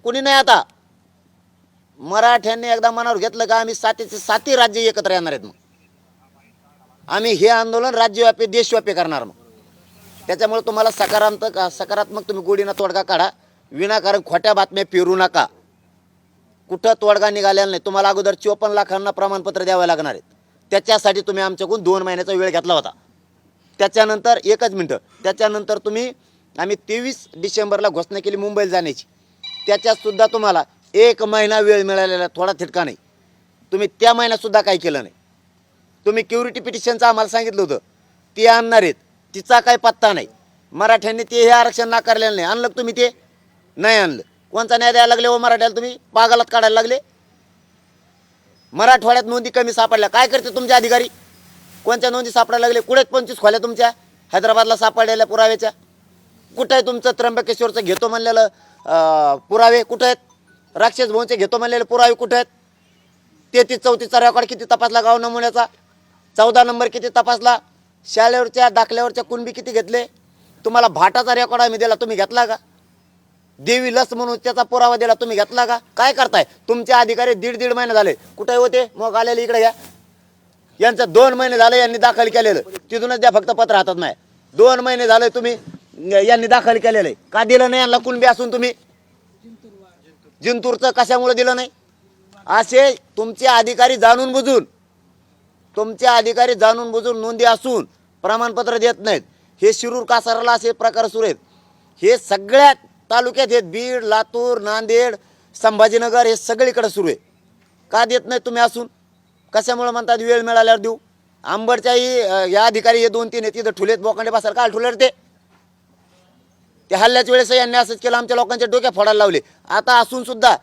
कुणी नाही. आता मराठ्यांनी एकदा मनावर घेतलं का आम्ही सातीचे साती राज्य एकत्र येणार आहेत. मग आम्ही हे आंदोलन राज्यव्यापी देशव्यापी करणार. मग त्याच्यामुळे तुम्हाला सकारात्मक तुम्ही गोडीनं तोडगा काढा. विनाकारण खोट्या बातम्या पेरू नका. कुठं तोडगा निघालेला नाही. तुम्हाला अगोदर 54 लाखांना प्रमाणपत्र द्यावे लागणार आहेत. त्याच्यासाठी तुम्ही आमच्याकडून 2 महिन्याचा वेळ घेतला होता. त्याच्यानंतर एकच मिनटं, त्याच्यानंतर आम्ही 23 डिसेंबरला घोषणा केली मुंबईला जाण्याची. त्याच्यातसुद्धा तुम्हाला 1 महिना वेळ मिळालेला, थोडा थिटका नाही. तुम्ही त्या महिन्यातसुद्धा काही केलं नाही. तुम्ही क्युरिटी पिटिशनचं आम्हाला सांगितलं होतं, ते आणणार आहेत, तिचा काही पत्ता नाही. मराठ्यांनी ते हे आरक्षण नाकारलेलं नाही. आणलं तुम्ही ते नाही आणलं. कोणचा न्याय द्यायला लागले व मराठ्याला तुम्ही पागलात काढायला लागले. मराठवाड्यात नोंदी कमी सापडल्या, काय करते तुमचे अधिकारी? कोणत्या नोंदी सापडायला लागले? कुठे 25 खोल्या तुमच्या हैदराबादला सापडलेल्या पुराव्याच्या? कुठं आहे तुमचं त्र्यंबकेश्वरचं घेतो म्हणलेलं पुरावे? कुठं आहेत? राक्षस भाऊंचे घेतो म्हणलेले पुरावे कुठे आहेत? 33-34चा रेकॉर्ड किती तपासला? गाव नमुन्याचा 14 नंबर किती तपासला? शाळेवरच्या दाखल्यावरच्या कुणबी किती घेतले? तुम्हाला भाटाचा रेकॉर्ड आम्ही दिला, तुम्ही घेतला का? देवी लस म्हणून त्याचा पुरावा दिला, तुम्ही घेतला का? काय करताय? तुमचे अधिकारी 1.5 महिने झाले कुठे होते? मग आलेले इकडे घ्या. यांचं 2 महिने झाले यांनी दाखल केलेलं, तिथूनच द्या फक्त पत्र हातात नाही. 2 महिने झाले तुम्ही यांनी दाखल केलेलं आहे. का दिलं नाही यांना? कुणबी असून तुम्ही जिंतूरचं कशामुळे दिलं नाही? असे तुमचे अधिकारी जाणून बुजून नोंदी असून प्रमाणपत्र देत नाहीत. हे शिरूर कासाराला असे प्रकार सुरू आहेत. हे सगळ्यात तालुक्यात आहेत. बीड, लातूर, नांदेड, संभाजीनगर हे सगळीकडे सुरू आहे. का देत नाही तुम्ही असून? कशामुळे म्हणतात वेळ मिळाल्यावर देऊ? आंबडच्याही या अधिकारी हे 2-3 आहेत तिथं ठुलेत बोकांडे बसाल. काय ठुलेर ते हल्ल्याच्या वेळेस यांनी असंच केलं, आमच्या लोकांच्या डोक्या फोडायला लावले. आता असून सुद्धा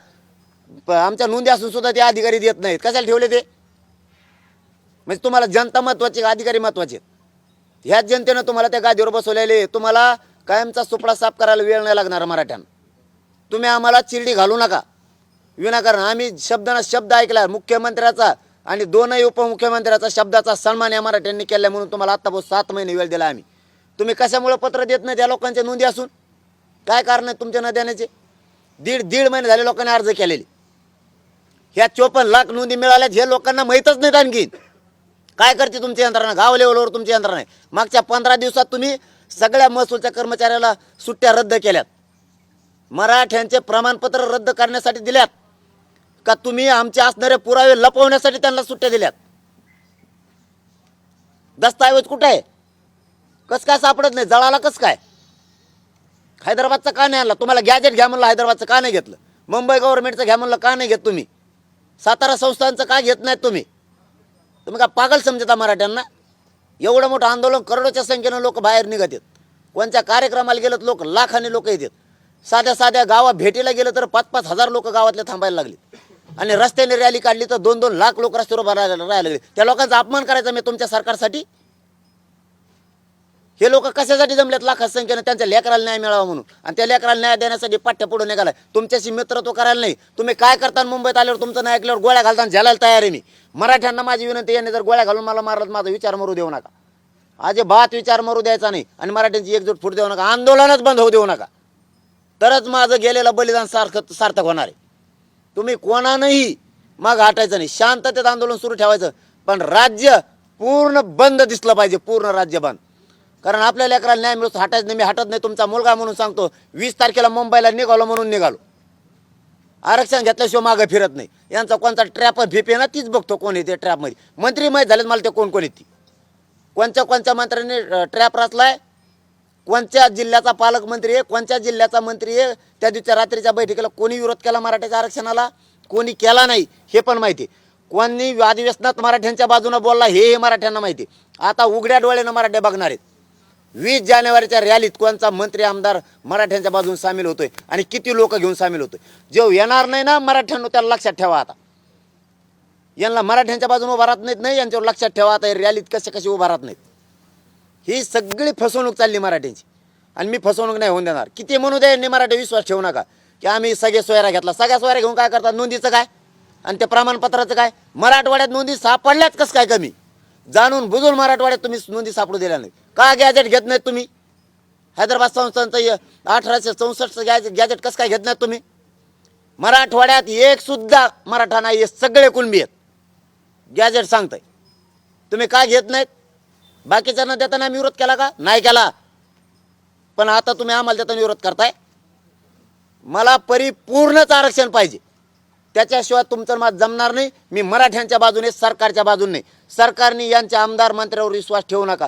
आमच्या नोंदी असून सुद्धा ते अधिकारी देत नाहीत. कशाला ठेवले ते? म्हणजे तुम्हाला जनता महत्वाची का अधिकारी महत्वाचे? ह्याच जनतेनं तुम्हाला त्या गादीवर बसवलेले. तुम्हाला कायमचा सुपडा साफ करायला वेळ नाही लागणार मराठ्यांना. तुम्ही आम्हाला चिरडी घालू नका विनाकारण. आम्ही शब्द ऐकला मुख्यमंत्र्याचा आणि 2 उपमुख्यमंत्र्याचा शब्दाचा सन्मान या मराठ्यांनी केला म्हणून तुम्हाला आत्तापासून 7 महिने वेळ दिला आम्ही. तुम्ही कशामुळे पत्र देत नाही त्या लोकांच्या नोंदी असून? काय कारण आहे तुमच्या न देण्याचे? 1.5 महिने झाले लोकांनी अर्ज केलेले. ह्या 54 लाख नोंदी मिळाल्यात हे लोकांना माहीतच नाहीत. आणखी काय करते तुमची यंत्रणा? गाव लेवलवर तुमची यंत्रणा आहे. मागच्या 15 दिवसात तुम्ही सगळ्या महसूलच्या कर्मचाऱ्याला सुट्ट्या रद्द केल्यात. मराठ्यांचे प्रमाणपत्र रद्द करण्यासाठी दिल्यात का तुम्ही आमचे असणारे पुरावे लपवण्यासाठी त्यांना सुट्ट्या दिल्यात? दस्तऐवज कुठे आहे? कस काय सापडत नाही? जळाला कस काय? हैदराबादचं का नाही आणला? तुम्हाला गॅजेट घ्या म्हणलं, हैदराबादचं का नाही घेतलं? मुंबई गव्हर्नमेंटचं घ्या म्हणलं, का नाही घेत तुम्ही? सातारा संस्थांचं का घेत नाहीत तुम्ही? तुम्ही का पागल समजता मराठ्यांना? एवढं मोठं आंदोलन, करोडोच्या संख्येनं लोक बाहेर निघत आहेत. कोणत्या कार्यक्रमाला गेलं लोक लाखांनी लोक येतात. साध्या गावात भेटीला गेलं तर 5-5 हजार लोक गावातले थांबायला लागले. आणि रस्त्याने रॅली काढली तर 2-2 लाख लोक रस्त्यावर राहायला लागले. त्या लोकांचा अपमान करायचा मी तुमच्या सरकारसाठी? हे लोक कशासाठी जमल्यात लाखात संख्येनं? त्यांच्या लेकराला न्याय मिळावा म्हणून. आणि त्या लेकराला न्याय देण्यासाठी पाठ्य पुढे निघालाय. तुमच्याशी मित्रत्व करायला नाही. तुम्ही काय करता? मुंबईत आल्यावर तुमचं नाही ऐकल्यावर गोळ्या घालताना झेलायला तयार आहे मी. मराठ्यांना माझी विनंती, यांनी जर गोळ्या घालून मला मारलं माझा विचार मरू देऊ नका. अजिबात विचार मरू द्यायचा नाही. आणि मराठ्यांची एकजूट फूट देऊ नका. आंदोलनच बंद होऊ देऊ नका. तरच माझं गेलेलं बलिदान सार्थक होणार आहे. तुम्ही कोणानंही मग हटायचं नाही. शांततेत आंदोलन सुरू ठेवायचं. पण राज्य पूर्ण बंद दिसलं पाहिजे. पूर्ण राज्य बंद. कारण आपल्या लेकराला न्याय मिळतो. हटायचं नाही. मी हटत नाही. तुमचा मुलगा म्हणून सांगतो. 20 तारखेला मुंबईला निघालो म्हणून निघालो. आरक्षण घेतल्याशिवाय मागं फिरत नाही. यांचा कोणता ट्रॅप भीपी ना तीच बघतो कोण येते ट्रॅपमध्ये. मंत्री माहीत झालेत मला ते कोण येते. कोणत्या मंत्र्यांनी ट्रॅप रचलाय? कोणत्या जिल्ह्याचा पालकमंत्री आहे? कोणत्या जिल्ह्याचा मंत्री आहे? त्या दिवशी रात्रीच्या बैठकीला कोणी विरोध केला मराठ्याच्या आरक्षणाला? कोणी केला नाही हे पण माहिती. कोणी अधिवेशनात मराठ्यांच्या बाजूने बोलला हे मराठ्यांना माहिती. आता उघड्या डोळ्यानं मराठे बघणार आहेत. 20 जानेवारीच्या रॅलीत कोणचा मंत्री आमदार मराठ्यांच्या बाजून सामील होतोय आणि किती लोक घेऊन सामील होतोय? जो येणार नाही ना मराठ्यांनो त्याला लक्षात ठेवा. आता यांना मराठ्यांच्या बाजून उभा राहत नाहीत नाही, यांच्यावर लक्षात ठेवा. आता रॅलीत कसे उभा राहत नाहीत. ही सगळी फसवणूक चालली मराठ्यांची. आणि मी फसवणूक नाही होऊन देणार. किती म्हणू दे यांनी मराठी विश्वास ठेवू नका की आम्ही सगळे सोयरा घेतला. सगळ्या सोयरा घेऊन काय करतात? नोंदीचं काय आणि त्या प्रमाणपत्राचं काय? मराठवाड्यात नोंदी सापडल्याच कसं काय कमी? जाणून बुजून मराठवाड्यात तुम्ही नोंदी सापडू दिल्या नाही. का गॅजेट घेत नाहीत तुम्ही? हैदराबाद संस्थांचं 1864 गॅजेट कसं काय घेत नाहीत तुम्ही? मराठवाड्यात एक सुद्धा मराठा नाही, हे सगळे कुणबी आहेत. गॅजेट सांगताय. तुम्ही का घेत नाहीत? बाकीच्यांना देताना आम्ही विरोध केला का? नाही केला. पण आता तुम्ही आम्हाला देताना विरोध करताय. मला परिपूर्णच आरक्षण पाहिजे, त्याच्याशिवाय तुमचं मत जमणार नाही. मी मराठ्यांच्या बाजूने, सरकारच्या बाजूने नाही. सरकारने यांच्या आमदार मंत्र्यावर विश्वास ठेवू नका.